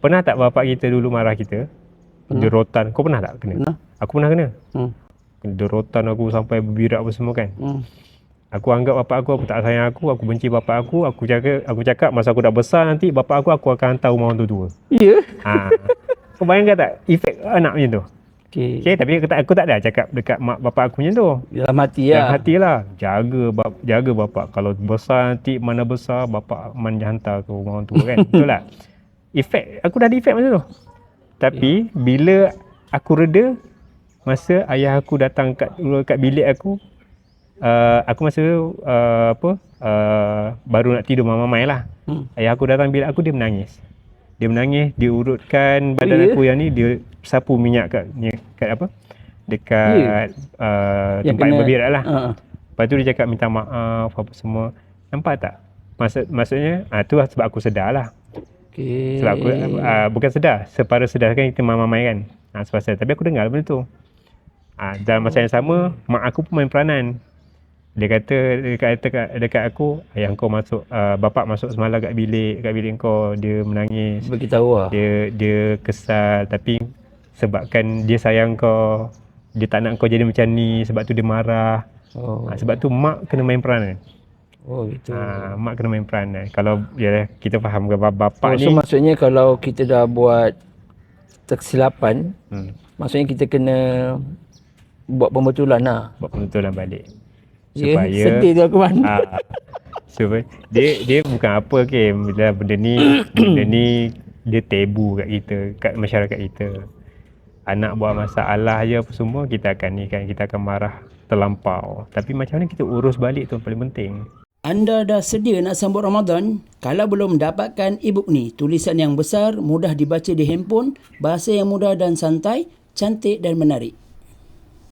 Pernah tak bapak kita dulu marah kita? Pernah. Dia rotan. Kau pernah tak kena? Pernah. Aku pernah kena. Hmm. Dia rotan aku sampai berbirak apa semua kan. Aku anggap bapak aku tak sayang aku benci bapak aku cakap masa aku dah besar nanti bapak aku akan hantar rumah orang tua. Ya. Kau bayangkan tak efek anak macam tu? Okey. Okay, tapi aku tak ada cakap dekat mak bapak aku macam tu. Dalam hati Dalam lah. hati lah. Jaga bapak. Kalau besar nanti mana besar bapak manja hantar ke rumah orang tua kan. Betul tak? Efek, aku dah ada efek macam tu. Tapi bila aku reda, masa ayah aku datang kat bilik aku masa baru nak tidur mamai lah. Ayah aku datang bilik aku, dia menangis. Dia urutkan badan aku yang ni, dia sapu minyak dekat tempat berbirak lah. Lepas tu dia cakap minta maaf apa semua. Nampak tak? Maksudnya tu lah sebab aku sedar lah. Okay. Sebab aku bukan sedar, separa sedar kan kita mamai kan. Tapi aku dengar benda tu. Dalam masa yang sama, mak aku pun main peranan. Dia kata dekat aku, ayah kau masuk, bapak masuk semalam kat bilik kau, dia menangis. Beritahu lah. Dia kesal, tapi sebabkan dia sayang kau, dia tak nak kau jadi macam ni, sebab tu dia marah. Sebab tu mak kena main peranan. Oh gitu. Mak kena main peranan. Kalau kita faham ke bapak ni. So maksudnya kalau kita dah buat kesilapan, maksudnya kita kena buat pembetulan lah. Buat pembetulan balik. Supaya sedih tu aku mana. Supaya dia bukan apa ke, bila benda ni dia tabu kat kita, kat masyarakat kita. Anak buat masalah je apa semua, kita akan marah terlampau. Tapi macam mana kita urus balik tu paling penting. Anda dah sedia nak sambut Ramadan? Kalau belum dapatkan e-book ni, tulisan yang besar, mudah dibaca di handphone, bahasa yang mudah dan santai, cantik dan menarik.